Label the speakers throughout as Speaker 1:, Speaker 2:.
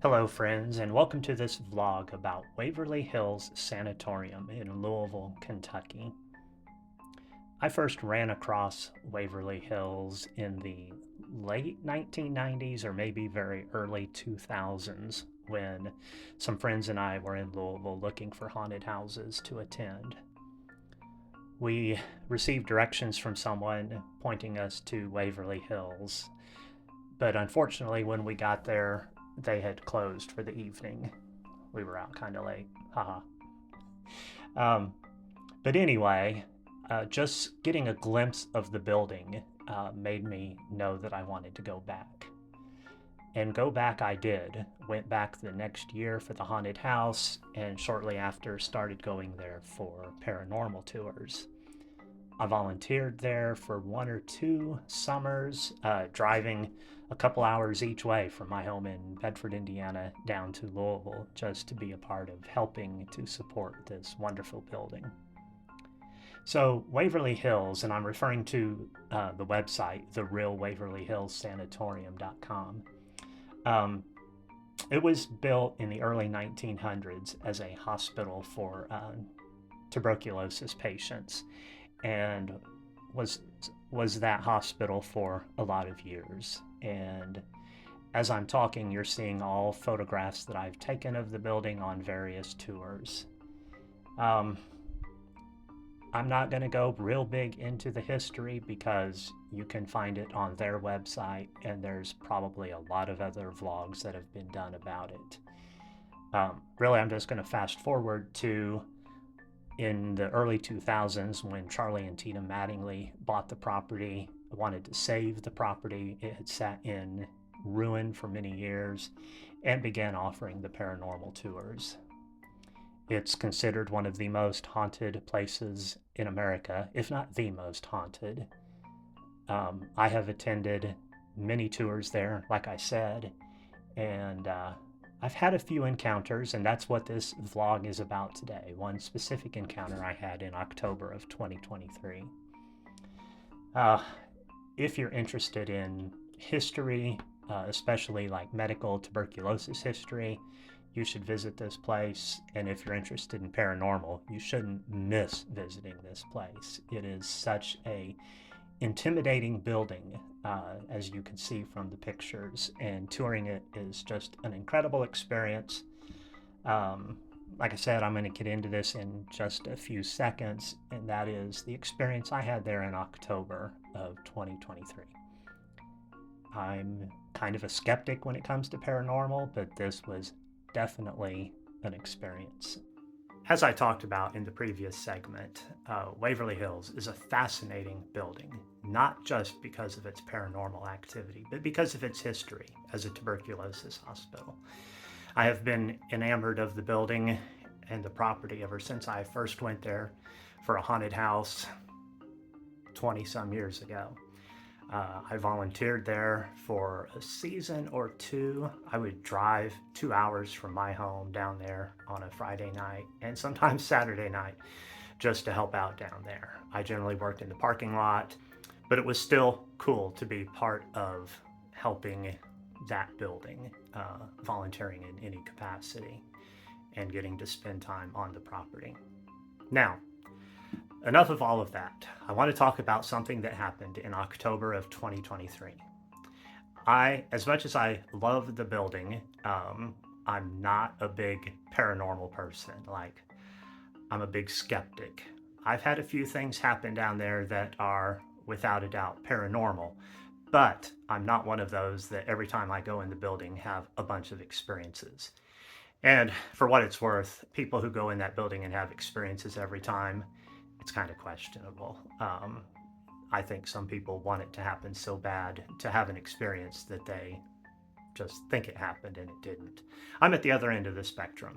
Speaker 1: Hello, friends, and welcome to this vlog about Waverly Hills Sanatorium in Louisville, Kentucky. I first ran across Waverly Hills in the late 1990s or maybe very early 2000s when some friends and I were in Louisville looking for haunted houses to attend. We received directions from someone pointing us to Waverly Hills, but unfortunately, when we got there, they had closed for the evening. We were out kind of late. Haha. Um, but anyway, just getting a glimpse of the building made me know that I wanted to go back. And go back I did. Went back the next year for the haunted house, and shortly after started going there for paranormal tours. I volunteered there for 1 or 2 summers, driving a couple hours each way from my home in Bedford, Indiana, down to Louisville just to be a part of helping to support this wonderful building. So, Waverly Hills, and I'm referring to the website, therealwaverlyhillssanatorium.com. Um, it was built in the early 1900s as a hospital for tuberculosis patients, and was that hospital for a lot of years. And as I'm talking, you're seeing all photographs that I've taken of the building on various tours. Um, I'm not going to go real big into the history because you can find it on their website, and there's probably a lot of other vlogs that have been done about it. Really, I'm just going to fast forward to in the early 2000s when Charlie and Tina Mattingly bought the property, wanted to save the property. It had sat in ruin for many years, and began offering the paranormal tours. It's considered one of the most haunted places in America, if not the most haunted. I have attended many tours there, like I said, and I've had a few encounters, and that's what this vlog is about today. One specific encounter I had in October of 2023. If you're interested in history, especially like medical tuberculosis history, you should visit this place. And if you're interested in paranormal, you shouldn't miss visiting this place. It is such a intimidating building, as you can see from the pictures, and touring it is just an incredible experience. Like I said, I'm going to get into this in just a few seconds, and that is the experience I had there in October of 2023. I'm kind of a skeptic when it comes to paranormal, but this was definitely an experience. As I talked about in the previous segment, Waverly Hills is a fascinating building, not just because of its paranormal activity, but because of its history as a tuberculosis hospital. I have been enamored of the building and the property ever since I first went there for a haunted house 20 some years ago. I volunteered there for a season or two. I would drive 2 hours from my home down there on a Friday night and sometimes Saturday night just to help out down there. I generally worked in the parking lot, but it was still cool to be part of helping that building, volunteering in any capacity and getting to spend time on the property. Now, enough of all of that. I want to talk about something that happened in October of 2023. As much as I love the building, I'm not a big paranormal person. Like, I'm a big skeptic. I've had a few things happen down there that are, without a doubt, paranormal, but I'm not one of those that every time I go in the building have a bunch of experiences. And for what it's worth, people who go in that building and have experiences every time, it's kind of questionable. I think some people want it to happen so bad to have an experience that they just think it happened and it didn't. I'm at the other end of the spectrum.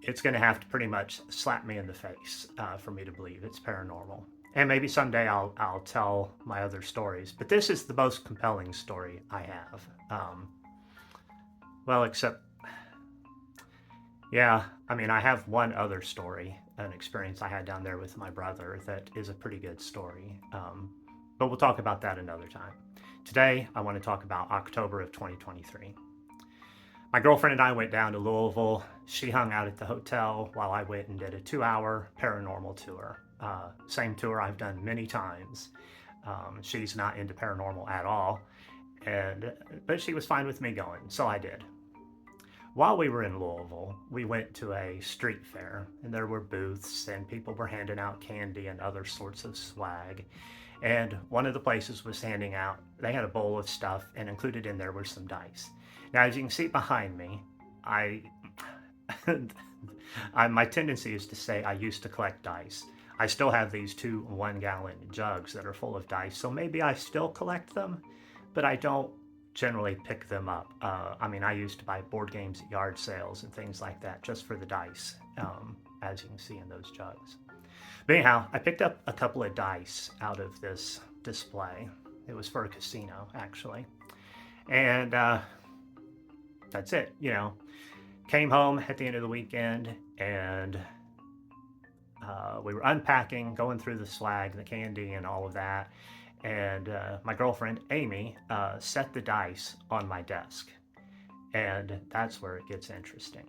Speaker 1: It's going to have to pretty much slap me in the face for me to believe it's paranormal. And maybe someday I'll tell my other stories, but this is the most compelling story I have. Well, except, yeah, I mean, I have one other story, an experience I had down there with my brother that is a pretty good story. But we'll talk about that another time. Today, I want to talk about October of 2023. My girlfriend and I went down to Louisville. She hung out at the hotel while I went and did a 2-hour paranormal tour. Same tour I've done many times. She's not into paranormal at all, but she was fine with me going, so I did. While we were in Louisville, we went to a street fair, and there were booths, and people were handing out candy and other sorts of swag. And one of the places was handing out, they had a bowl of stuff, and included in there were some dice. Now, as you can see behind me, I my tendency is to say I used to collect dice. I still have these 2 1-gallon jugs that are full of dice, so maybe I still collect them, but I don't generally pick them up. I mean, I used to buy board games at yard sales and things like that just for the dice, as you can see in those jugs. But anyhow, I picked up a couple of dice out of this display. It was for a casino, actually. And that's it, Came home at the end of the weekend, and we were unpacking, going through the swag, the candy, and all of that. And my girlfriend, Amy, set the dice on my desk. And that's where it gets interesting.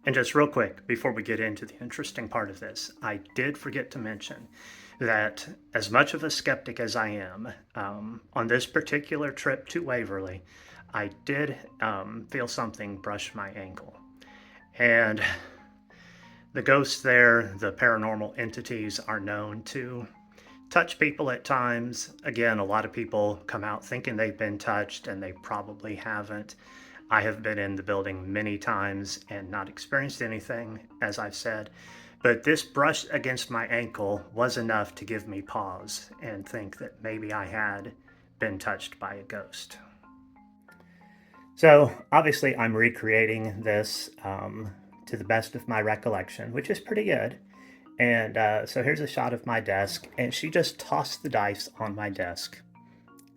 Speaker 1: And just real quick, before we get into the interesting part of this, I did forget to mention that as much of a skeptic as I am, on this particular trip to Waverly, I did feel something brush my ankle. And the ghosts there, the paranormal entities, are known to touch people at times. Again, a lot of people come out thinking they've been touched, and they probably haven't. I have been in the building many times and not experienced anything, as I've said, but this brush against my ankle was enough to give me pause and think that maybe I had been touched by a ghost. So obviously I'm recreating this to the best of my recollection, which is pretty good. And so here's a shot of my desk, and she just tossed the dice on my desk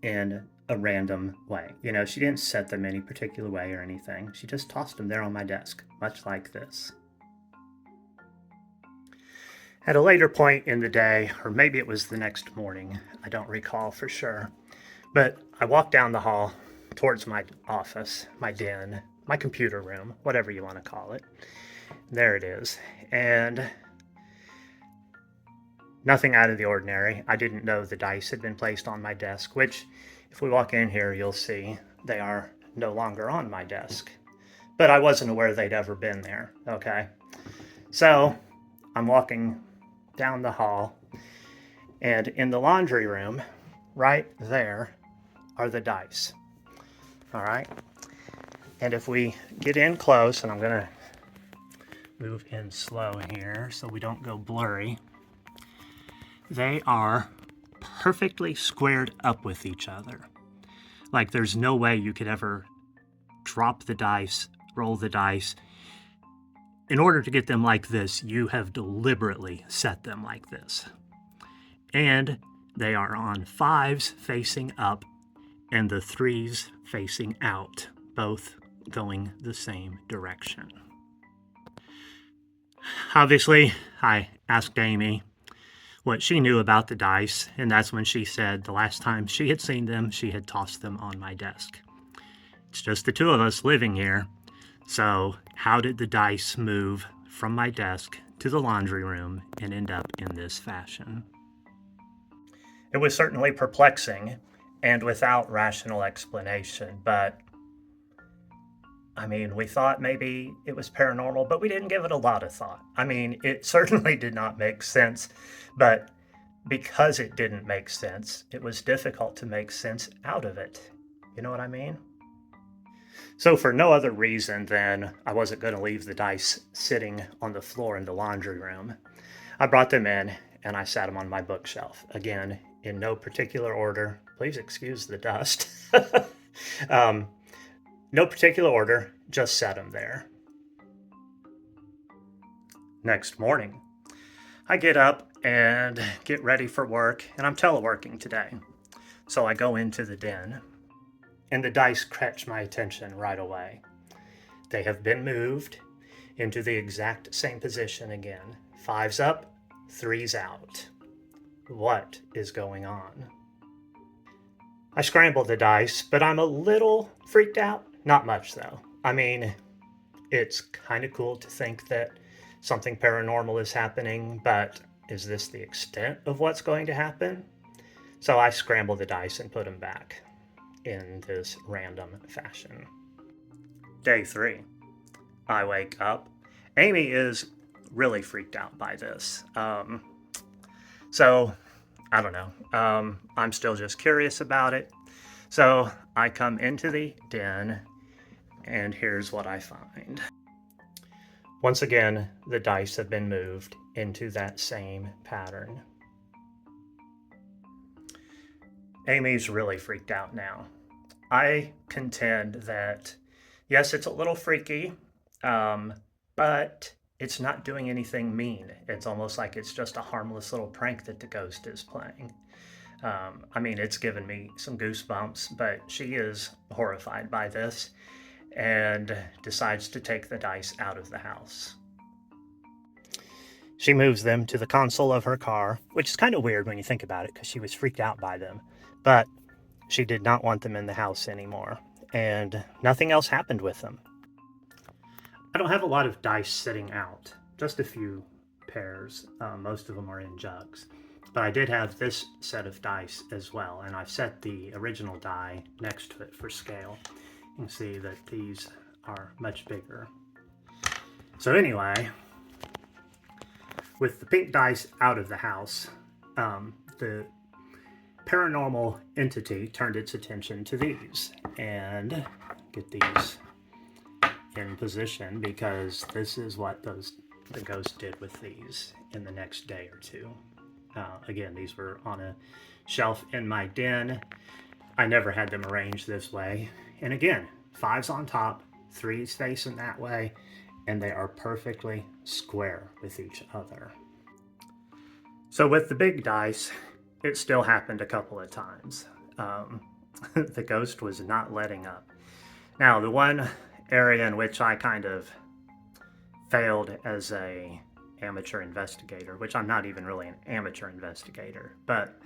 Speaker 1: in a random way. She didn't set them any particular way or anything. She just tossed them there on my desk, much like this. At a later point in the day, or maybe it was the next morning, I don't recall for sure, but I walked down the hall towards my office, my den, my computer room, whatever you want to call it. There it is. And nothing out of the ordinary. I didn't know the dice had been placed on my desk, which, if we walk in here, you'll see they are no longer on my desk. But I wasn't aware they'd ever been there, okay? So I'm walking down the hall, and in the laundry room, right there, are the dice. All right? And if we get in close, and I'm going to move in slow here so we don't go blurry, they are perfectly squared up with each other. Like there's no way you could ever drop the dice, roll the dice. In order to get them like this, you have deliberately set them like this. And they are on 5s facing up and the 3s facing out, both going the same direction. Obviously, I asked Amy what she knew about the dice, and that's when she said the last time she had seen them, she had tossed them on my desk. It's just the 2 of us living here, so how did the dice move from my desk to the laundry room and end up in this fashion? It was certainly perplexing and without rational explanation, but I mean, we thought maybe it was paranormal, but we didn't give it a lot of thought. I mean, it certainly did not make sense, but because it didn't make sense, it was difficult to make sense out of it. You know what I mean? So for no other reason than I wasn't going to leave the dice sitting on the floor in the laundry room, I brought them in and I sat them on my bookshelf. Again, in no particular order. Please excuse the dust. No particular order, just set them there. Next morning, I get up and get ready for work, and I'm teleworking today. So I go into the den, and the dice catch my attention right away. They have been moved into the exact same position again. 5s up, 3s out. What is going on? I scrambled the dice, but I'm a little freaked out Not much, though. I mean, it's kind of cool to think that something paranormal is happening, but is this the extent of what's going to happen? So I scramble the dice and put them back in this random fashion. Day 3. I wake up. Amy is really freaked out by this. So, I don't know. I'm still just curious about it. So I come into the den, and here's what I find. Once again, the dice have been moved into that same pattern. Amy's really freaked out now. I contend that, yes, it's a little freaky, but it's not doing anything mean. It's almost like it's just a harmless little prank that the ghost is playing. I mean, it's given me some goosebumps, but she is horrified by this and decides to take the dice out of the house. She moves them to the console of her car, which is kind of weird when you think about it because she was freaked out by them. But she did not want them in the house anymore, and nothing else happened with them. I don't have a lot of dice sitting out, just a few pairs. Most of them are in jugs. But I did have this set of dice as well, and I've set the original die next to it for scale. You can see that these are much bigger. So anyway, with the pink dice out of the house, the paranormal entity turned its attention to these. And get these in position because this is what the ghost did with these in the next day or two. Again, these were on a shelf in my den. I never had them arranged this way. And again, 5's on top, 3's facing that way, and they are perfectly square with each other. So with the big dice, it still happened a couple of times. The ghost was not letting up. Now, the one area in which I kind of failed as a amateur investigator, which I'm not even really an amateur investigator, but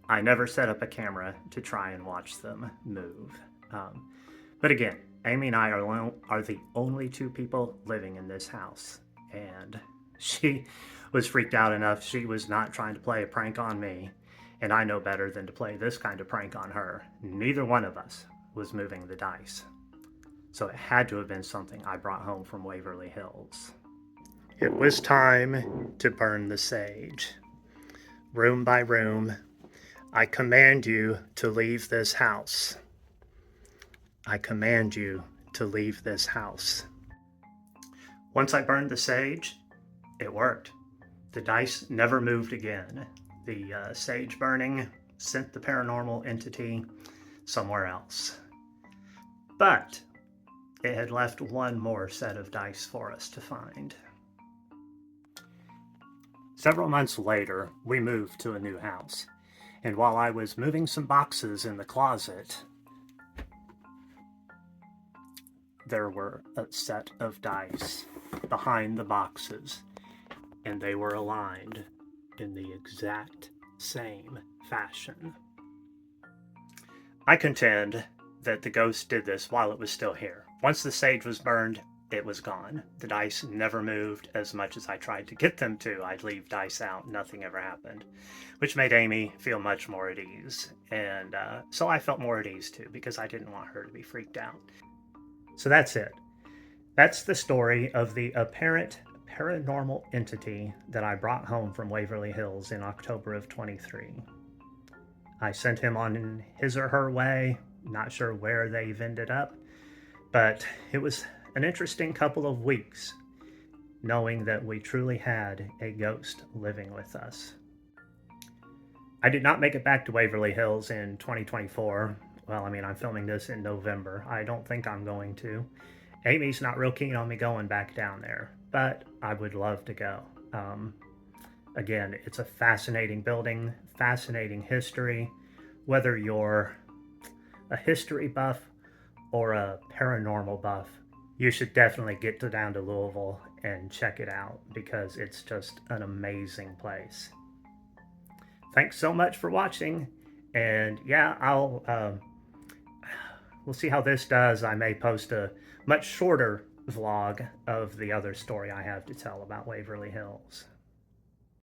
Speaker 1: I never set up a camera to try and watch them move. But again, Amy and I are the only 2 people living in this house, and she was freaked out enough. She was not trying to play a prank on me, and I know better than to play this kind of prank on her. Neither one of us was moving the dice. So it had to have been something I brought home from Waverly Hills. It was time to burn the sage. Room by room, I command you to leave this house. I command you to leave this house. Once I burned the sage, it worked. The dice never moved again. The sage burning sent the paranormal entity somewhere else. But it had left one more set of dice for us to find. Several months later, we moved to a new house. And while I was moving some boxes in the closet, there were a set of dice behind the boxes, and they were aligned in the exact same fashion. I contend that the ghost did this while it was still here. Once the sage was burned, it was gone. The dice never moved as much as I tried to get them to. I'd leave dice out, nothing ever happened, which made Amy feel much more at ease. And so I felt more at ease too, because I didn't want her to be freaked out. So that's it. That's the story of the apparent paranormal entity that I brought home from Waverly Hills in October of 23. I sent him on his or her way, not sure where they've ended up, but it was an interesting couple of weeks knowing that we truly had a ghost living with us. I did not make it back to Waverly Hills in 2024. Well, I mean, I'm filming this in November. I don't think I'm going to. Amy's not real keen on me going back down there, but I would love to go. Again, it's a fascinating building, fascinating history. Whether you're a history buff or a paranormal buff, you should definitely get down to Louisville and check it out because it's just an amazing place. Thanks so much for watching, and yeah, we'll see how this does. I may post a much shorter vlog of the other story I have to tell about Waverly Hills.